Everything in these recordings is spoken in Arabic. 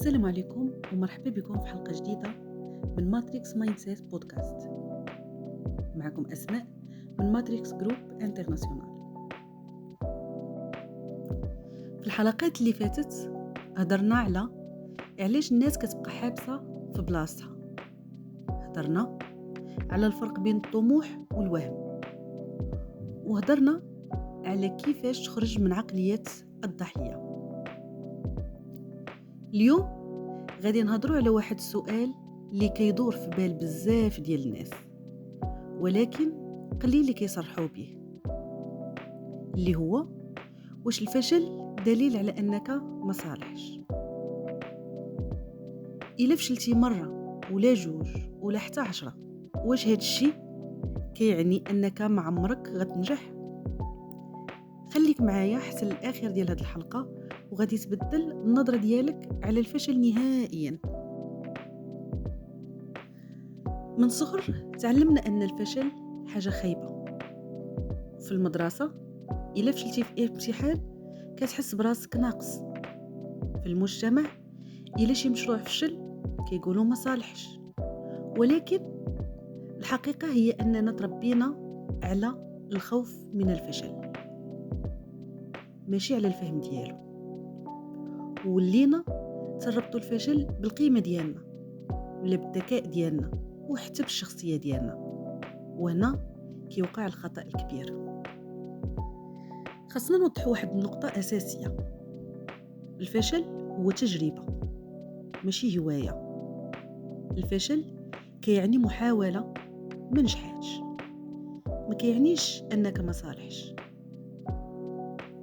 السلام عليكم ومرحبا بكم في حلقة جديدة من ماتريكس مايندسيت بودكاست. معكم أسماء من ماتريكس جروب انترناسيونال. في الحلقات اللي فاتت هدرنا على علاش الناس كتبقى حابسة في بلاصتها. هدرنا على الفرق بين الطموح والوهم، وهدرنا على كيفاش تخرج من عقلية الضحية. اليوم غادي نهضروا على واحد السؤال اللي كيدور في بال بزاف ديال الناس، ولكن قليل اللي كيصرحوا به، اللي هو واش الفشل دليل على انك ما صالحش؟ الا فشلتي مره ولا جوج ولا حتى 10، واش هاد الشيء كيعني انك ما عمرك غتنجح؟ خليك معايا حتى الاخر ديال هاد الحلقه وغادي تبدل النظره ديالك على الفشل نهائيا. من صغر تعلمنا ان الفشل حاجه خايبه. في المدرسه الا فشلتي في امتحان كتحس براسك ناقص. في المجتمع الا شي مشروع فشل كيقولوا ما صالحش، ولكن الحقيقه هي اننا تربينا على الخوف من الفشل، ماشي على الفهم ديالو. ولينا تربطوا الفشل بالقيمه ديالنا ولا بالذكاء ديالنا وحتى بالشخصيه ديالنا، وهنا كيوقع الخطا الكبير. خاصنا نوضح واحد النقطه اساسيه: الفشل هو تجربه ماشي هوايه. الفشل كيعني محاوله ما نجحاتش، ما كيعنيش انك ما صالحش.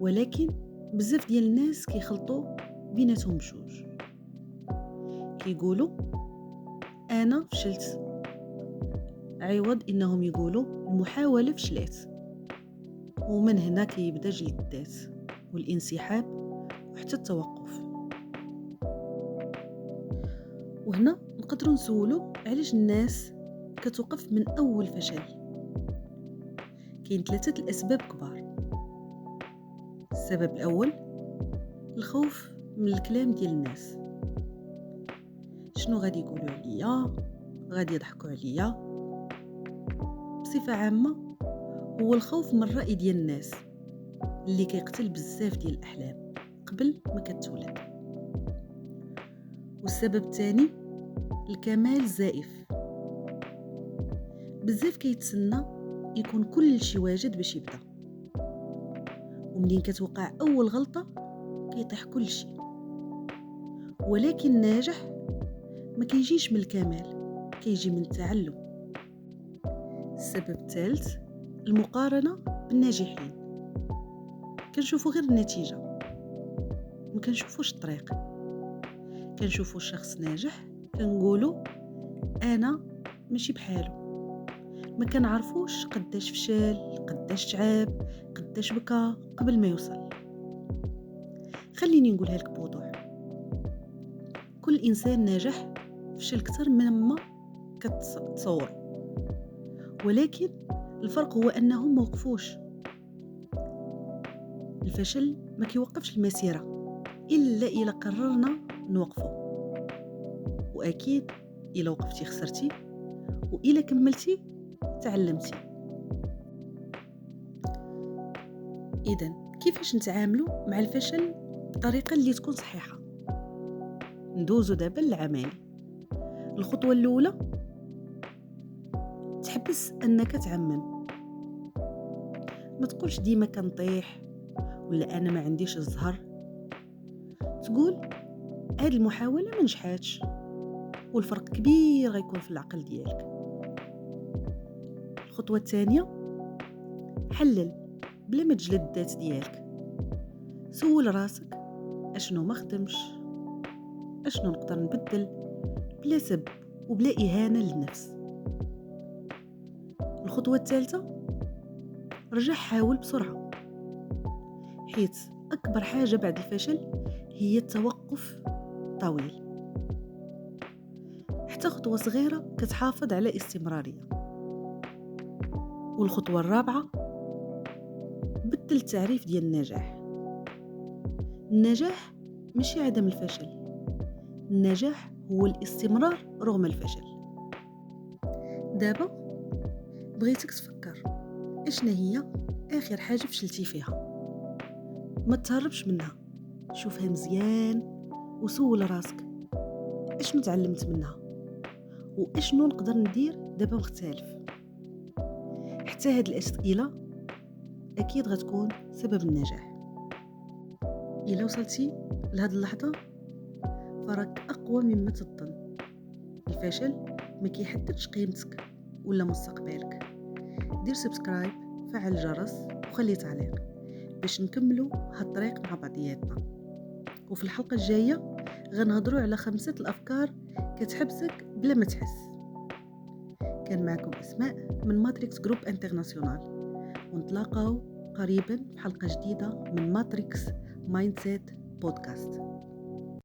ولكن بزاف ديال الناس كيخلطوا بيناتهم بجوج. كيقولوا انا فشلت عوض انهم يقولوا المحاوله فشلت، ومن هنا كيبدا جلد الذات والانسحاب وحتى التوقف. وهنا نقدروا نسولوا علاش الناس كتوقف من اول فشل. كاين 3 الاسباب كبار. السبب الاول الخوف من الكلام ديال الناس. شنو غادي يقولوا عليا؟ غادي يضحكوا عليا؟ بصفه عامه هو الخوف من الراي ديال الناس اللي كيقتل بزاف ديال الاحلام قبل ما كتولد. والسبب الثاني الكمال الزائف. بزاف كيتسنى يكون كل شيء واجد باش يبدا، ومنين كتوقع اول غلطه كيطيح كل شيء. ولكن الناجح ما كيجيش من الكمال، كيجي من التعلم. السبب الثالث المقارنه بالناجحين. كنشوفوا غير النتيجه، ما كنشوفوش الطريق. كنشوفوا الشخص ناجح كنقولوا انا ماشي بحالو. ما كنعرفوش قداش فشل، قداش تعب، قداش بكى قبل ما يوصل. خليني نقولها لك بوضوح: كل انسان ناجح فشل اكثر مما كتصور، ولكن الفرق هو انهم ما وقفوش. الفشل ما كيوقفش المسيره الا الا قررنا نوقفه، واكيد الا وقفتي خسرتي، والا كملتي تعلمتي. اذا كيفاش نتعاملوا مع الفشل بطريقه اللي تكون صحيحه؟ ندوزو دابا للعملي. الخطوه الاولى تحبس انك تعمم. ما تقولش ديما كنطيح ولا انا ما عنديش الزهر. تقول هاد المحاوله ما نجحاتش، والفرق كبير غيكون في العقل ديالك. الخطوه الثانيه حلل بلا ما تجلد الذات ديالك. سول راسك اشنو ما خدمش، اشنو نقدر نبدل، بلا سب وبلا اهانه للنفس. الخطوه الثالثه رجع حاول بسرعه، حيت اكبر حاجه بعد الفشل هي التوقف طويل. حتى خطوه صغيره كتحافظ على استمراريه. والخطوه الرابعه بدل التعريف ديال النجاح. النجاح ماشي عدم الفشل، النجاح هو الاستمرار رغم الفشل. دابا بغيتك تفكر اشنا هي آخر حاجة فشلتي فيها. ما تهربش منها، شوفها مزيان وسول راسك اشنو تعلمت منها واشنو نقدر ندير دابا مختلف. حتى هاد الأسئلة أكيد غتكون سبب النجاح. إلا وصلتي لهاد اللحظة فراك أقوى مما تظن. الفشل ما كيحددش قيمتك ولا مستقبلك. دير سبسكرايب، فعل الجرس وخلي تعليق باش نكملوا هالطريق مع بعضياتنا. وفي الحلقة الجاية غنهضروا على 5 الأفكار كتحبسك بلا ما تحس. كان معكم أسماء من ماتريكس جروب انترناسيونال، ونتلاقاو قريبا في حلقة جديدة من ماتريكس مايندسيت بودكاست.